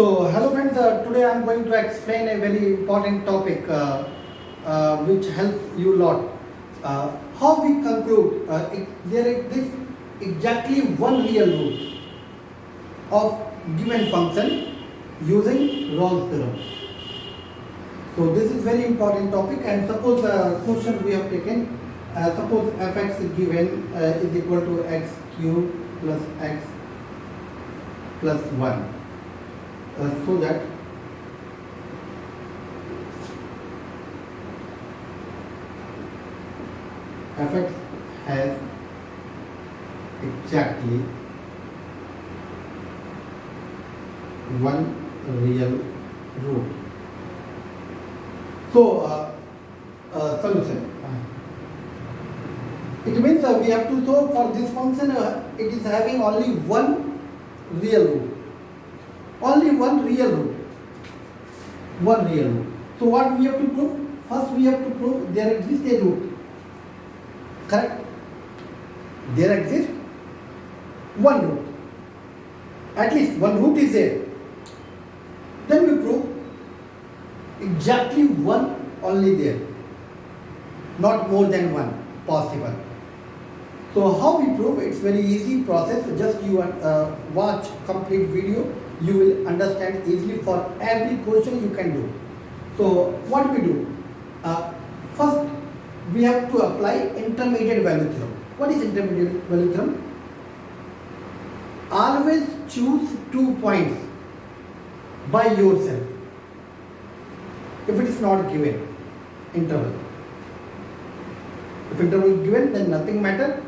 So, hello friends, today I am going to explain a very important topic which helps you a lot. How we conclude, there exists exactly one real root of given function using Rolle's theorem. So, this is very important topic, and suppose question we have taken, suppose fx is given is equal to x cube plus x plus 1. So that fx has exactly one real root. So solution. It means we have to show for this function it is having only one real root. Only one real root. One real root. So what we have to prove? First we have to prove there exists a root. Correct? There exists one root. At least one root is there. Then we prove exactly one only there. Not more than one possible. So how we prove? It's very easy process. Just you watch complete video. You will understand easily. For every question you can do. So what we do? First we have to apply intermediate value theorem. What is intermediate value theorem? Always choose 2 points by yourself. If it is not given interval. If interval is given, then nothing matter.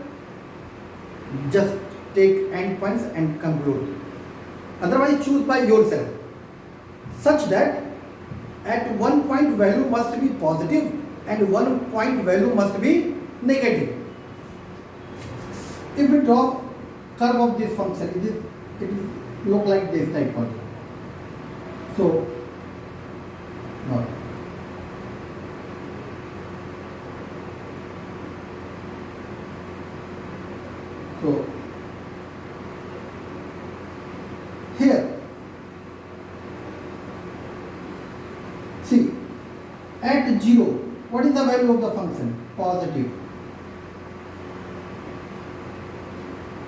Just take endpoints and conclude. Otherwise choose by yourself, such that at one point value must be positive and one point value must be negative. If we draw curve of this function, it will look like this type of. So now so here, see, at 0, what is the value of the function? Positive.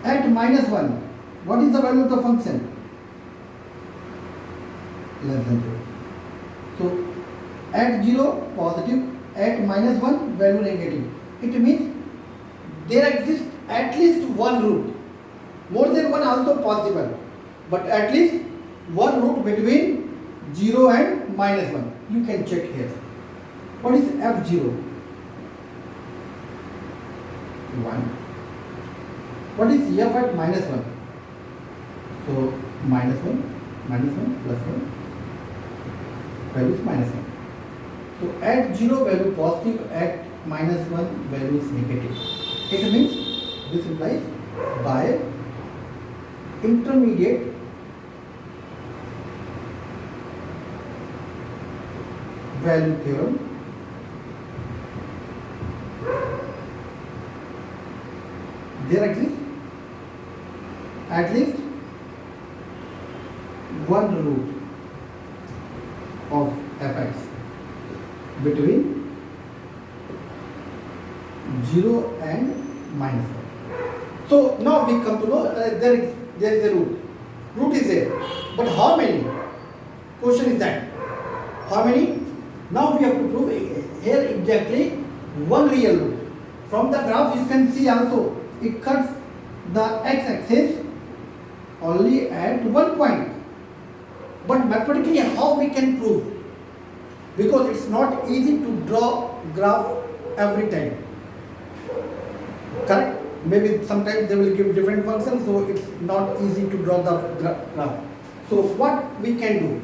At minus 1, what is the value of the function? Less than 0. So, at 0, positive. At minus 1, value negative. It means there exists at least one root. More than one also possible. But at least one root between 0 and minus 1. You can check here. What is f0? 1. What is f at minus 1? So minus 1 plus 1. Value is minus 1. So at 0 value positive, at minus 1 value is negative. It means this implies by intermediate value theorem, there exists at least one root of fx between 0 and minus 1. So now we come to know there is a root. Root is there. But how many? Question is that. How many? Now we have to prove here exactly one real root. From the graph you can see also it cuts the x-axis only at one point. But mathematically how we can prove? Because it's not easy to draw graph every time. Correct? Maybe sometimes they will give different functions, so it's not easy to draw the graph. So what we can do?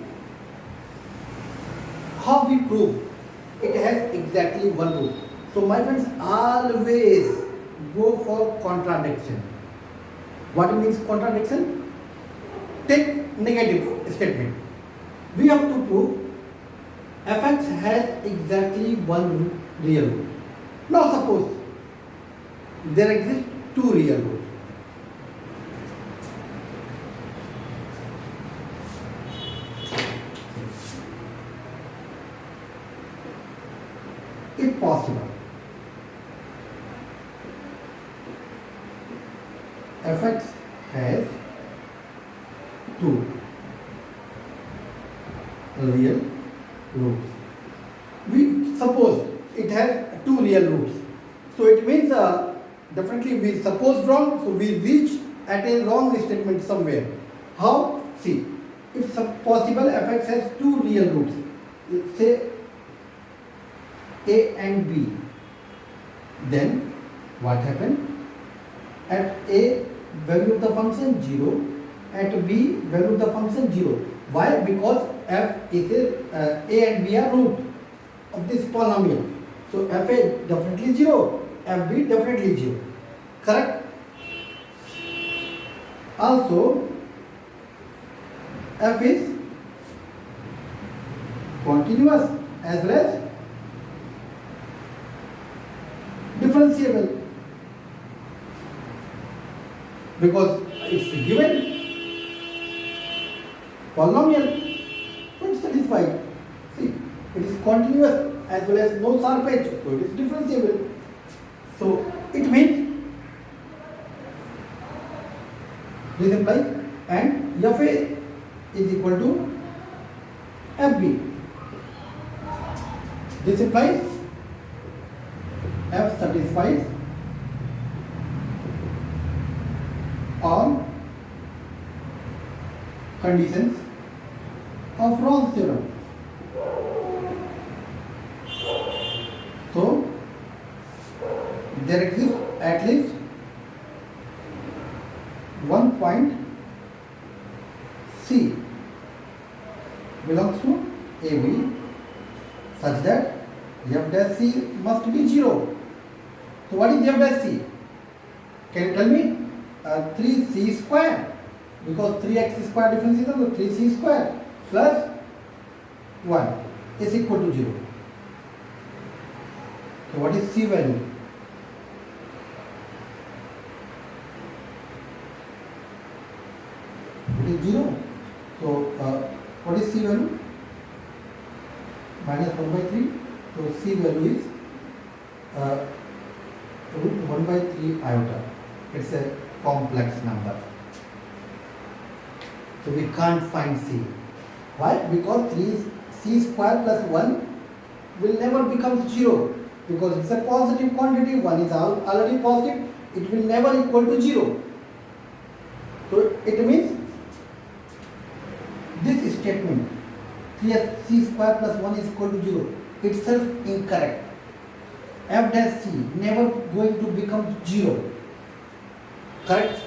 How we prove it has exactly one root? So my friends, always go for contradiction. What means contradiction? Take negative statement. We have to prove fx has exactly one real root. Now suppose there exist two real roots. if possible, fx has two real roots. We suppose it has two real roots. So it means definitely we suppose wrong, so we reach at a wrong statement somewhere. How? See, if possible fx has two real roots, say a and b, then what happened? At a value of the function 0, at b value of the function 0. Why? Because f is a and b are root of this polynomial. So fa definitely 0, fb definitely 0. Correct? Also, f is continuous as well as differentiable, because it's given polynomial, so it's satisfied. See, it is continuous as well as no sharp edge, so it is differentiable. So it means this implies, and fa is equal to fb. This implies f satisfies all conditions of Rolle's theorem. So there exists at least one point C belongs to AB such that f dash C must be 0. So what is f dash C? Can you tell me? 3c square, because 3x square difference is equal to 3c square plus 1 is equal to 0. So what is c value? It is 0. So what is c value? Minus 1 by 3. So c value is root 1 by 3 iota. It's a complex number. So we can't find c. Why? Because 3c square plus 1 will never become 0, because it's a positive quantity. 1 is already positive. It will never equal to 0. So it means this statement 3c square plus 1 is equal to 0 itself incorrect. F dash c never going to become 0. Correct?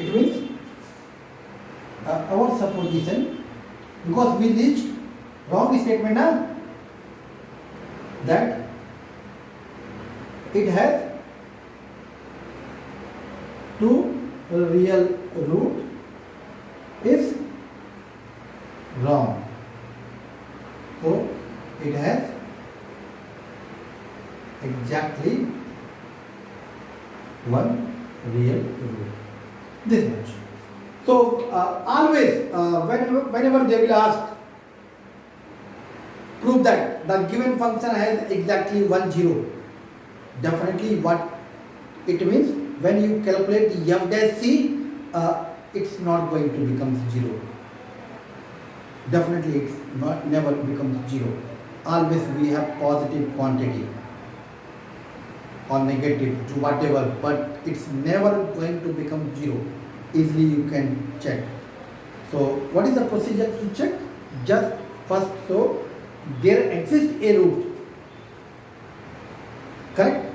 It means our supposition, because we reached wrong statement now, that it has two real root is wrong. So it has exactly one real root. This much. So always whenever they will ask, prove that the given function has exactly 1 0. Definitely what it means, when you calculate f dash c, it's not going to become 0. Definitely it's not never becomes 0. Always we have positive quantity or negative to whatever, but it's never going to become 0. Easily you can check. So what is the procedure to check? Just first, so there exists a root, correct?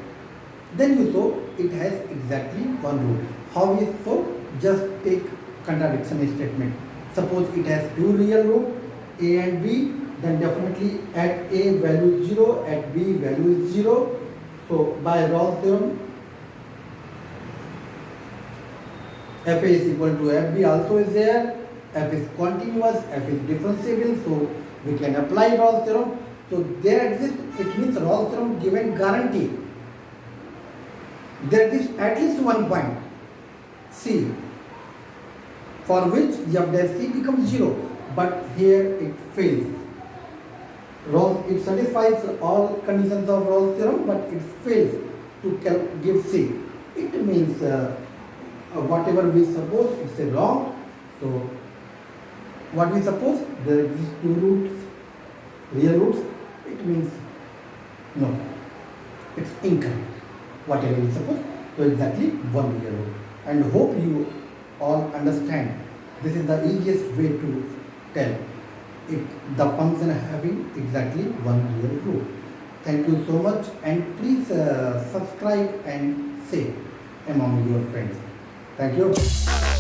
Then you show it has exactly one root. How is so? Just take contradiction statement. Suppose it has two real roots, a and b, then definitely at a value is 0, at b value is 0. So by Rolle's theorem, f is equal to fb also is there. F is continuous, f is differentiable, so we can apply Rolle's theorem. So there exists, it means Rolle's theorem given guarantee. There is at least one point C for which f dash c becomes 0, but here it fails. It satisfies all conditions of Rolle's theorem, but it fails to give C. It means whatever we suppose, it's a wrong. So what we suppose, there exist two roots, real roots, it means no, it's incorrect. Whatever we suppose, so exactly one real root. And hope you all understand. This is the easiest way to tell the function having exactly one real root. Thank you so much, and please subscribe and say among your friends. Thank you.